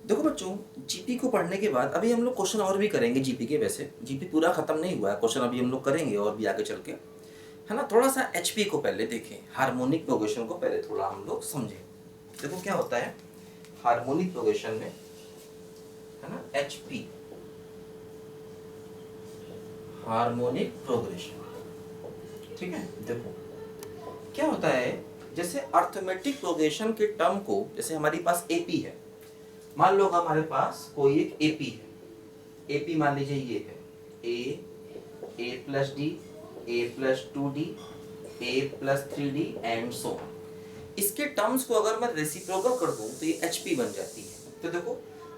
देखो बच्चों, जीपी को पढ़ने के बाद अभी हम लोग क्वेश्चन और भी करेंगे जीपी के। वैसे जीपी पूरा खत्म नहीं हुआ है, क्वेश्चन अभी हम लोग करेंगे और भी आगे चल के, है ना। थोड़ा सा एचपी को पहले देखें, हार्मोनिक प्रोग्रेशन को पहले थोड़ा हम लोग समझें। देखो क्या होता है हार्मोनिक प्रोग्रेशन में, है ना, एचपी, हार्मोनिक प्रोग्रेशन। ठीक है, देखो क्या होता है, जैसे अर्थमेटिक प्रोग्रेशन के टर्म को, जैसे हमारे पास एपी है, मान लो हमारे पास कोई एक एपी है। एपी मान लीजिए ये है A plus D, A plus 2d, A plus 3d and so on. इसके टर्म्स को अगर मैं रेसिप्रोकल कर दूं तो ये एचपी बन जाती है। तो देखो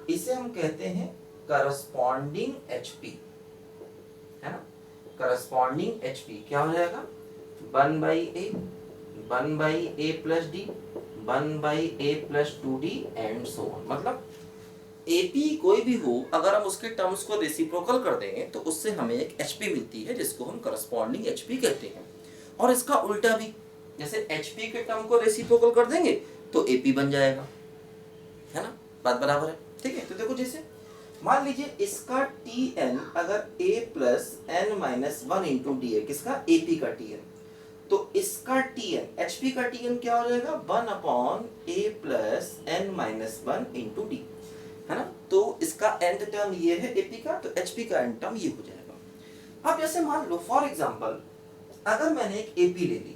इसे हम कहते हैं करस्पॉन्डिंग एचपी, है ना। करस्पॉन्डिंग एचपी क्या हो जाएगा, 1/a plus D, 1/a plus 2d and so on. मतलब एपी कोई भी हो, अगर हम उसके टर्म्स को रेसिप्रोकल कर देंगे तो उससे हमें एक एचपी मिलती है, जिसको हम करस्पॉन्डिंग एचपी कहते हैं। और इसका उल्टा भी, जैसे एचपी के टर्म को रेसिप्रोकल कर देंगे तो एपी बन जाएगा, है ना। बात बराबर है, ठीक है। तो देखो जैसे मान लीजिए इसका टी एन अगर a plus N minus 1 into D है, किसका, एपी का टी एन, तो इसका टी एन, एच पी का टी एन क्या हो जाएगा, 1/a plus N minus 1 into D, है ना। तो इसका एंड टर्म ये है एपी का, तो एचपी का एंड टर्म ये हो जाएगा। अब जैसे मान लो फॉर एग्जांपल, अगर मैंने एक एपी ले ली,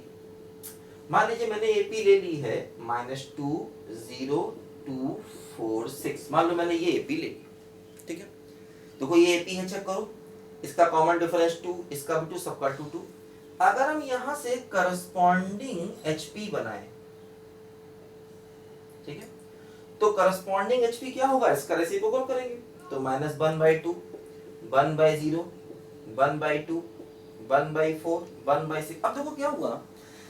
मान लीजिए मैंने एपी ले ली है -2 0 2 4 6, मान लो मैंने ये एपी ले ली, ठीक है। देखो ये एपी है, चेक करो, इसका कॉमन डिफरेंस 2, इसका भी 2, सबका 2 2। अगर हम यहां से करस्पॉन्डिंग एचपी बनाए, ठीक है, तो करस्पॉन्डिंग एचपी क्या होगा, इसका रेसिप्रोकल करेंगे तो -1/2, 1/0, 1/2, 1/4, 1/6। अब देखो क्या हुआ,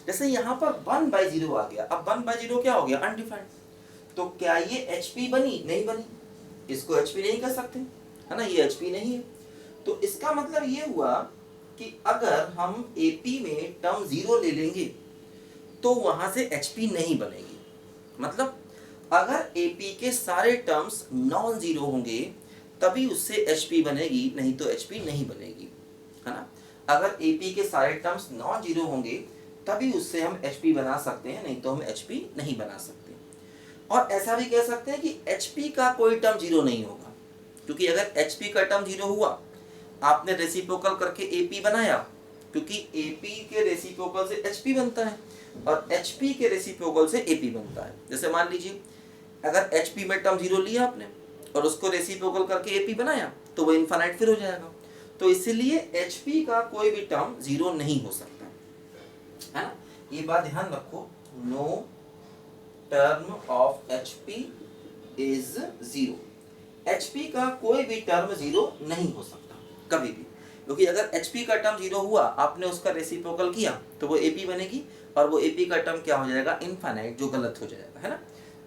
जैसे यहाँ पर 1/0 आ गया, अब 1/0 क्या हो गया, अनडिफाइंड। तो क्या ये एचपी बनी, नहीं बनी, इसको एचपी नहीं कह सकते, है ना, ये एचपी नहीं है। तो इसका मतलब ये हुआ कि अगर हम एपी में टर्म 0 ले लेंगे तो वहां से एचपी नहीं बनेगी। मतलब अगर एपी के सारे टर्म्स नॉन जीरो होंगे तभी उससे एचपी बनेगी, नहीं तो एचपी नहीं बनेगी, है ना। अगर एपी के सारे टर्म्स नॉन जीरो होंगे तभी उससे हम एचपी बना सकते हैं, नहीं तो हम एचपी नहीं बना सकते। और ऐसा भी कह सकते हैं कि एचपी का कोई टर्म जीरो नहीं होगा, क्योंकि अगर एचपी का टर्म जीरो हुआ, आपने रेसिप्रोकल करके एपी बनाया, क्योंकि एपी के रेसिप्रोकल से एचपी बनता है और एचपी के रेसिप्रोकल से एपी बनता है। जैसे मान लीजिए अगर एचपी में टर्म जीरो लिया आपने और उसको रेसिप्रोकल करके एपी बनाया तो वो इनफाइनाइट फिर हो जाएगा। तो इसलिए एचपी का कोई भी टर्म जीरो नहीं हो सकता, है ना। ये बात ध्यान रखो, no term of HP is zero. HP का कोई भी टर्म जीरो नहीं हो सकता कभी भी, क्योंकि अगर एचपी का टर्म जीरो हुआ, आपने उसका रेसिप्रोकल किया तो वो एपी बनेगी और वो एपी का टर्म क्या हो जाएगा, इनफाइनाइट, जो गलत हो जाएगा, है ना।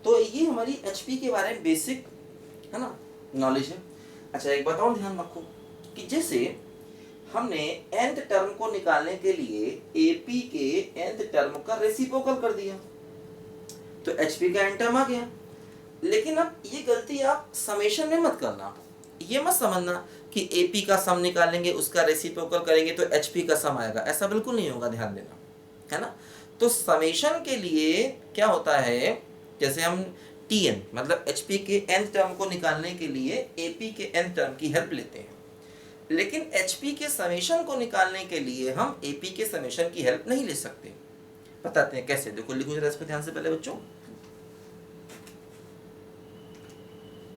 तो ये हमारी एचपी के बारे में बेसिक, है ना, नॉलेज है। अच्छा एक बताओ, ध्यान रखो कि जैसे हमने nth टर्म को निकालने के लिए एपी के nth टर्म का रेसिप्रोकल कर दिया तो एचपी का nth टर्म आ गया। लेकिन अब ये गलती आप समेशन में मत करना, ये मत समझना कि एपी का सम निकालेंगे उसका रेसिप्रोकल करेंगे तो एचपी का सम आएगा, ऐसा बिल्कुल नहीं होगा, ध्यान देना, है ना। तो समेशन के लिए क्या होता है, जैसे हम टीएन मतलब एचपी के nth टर्म को निकालने के लिए एपी के nth टर्म की हेल्प लेते हैं, लेकिन एचपी के समेशन को निकालने के लिए हम एपी के समेशन की हेल्प नहीं ले सकते। बताते हैं कैसे, देखो लिखो जरा इसको ध्यान से पहले बच्चों,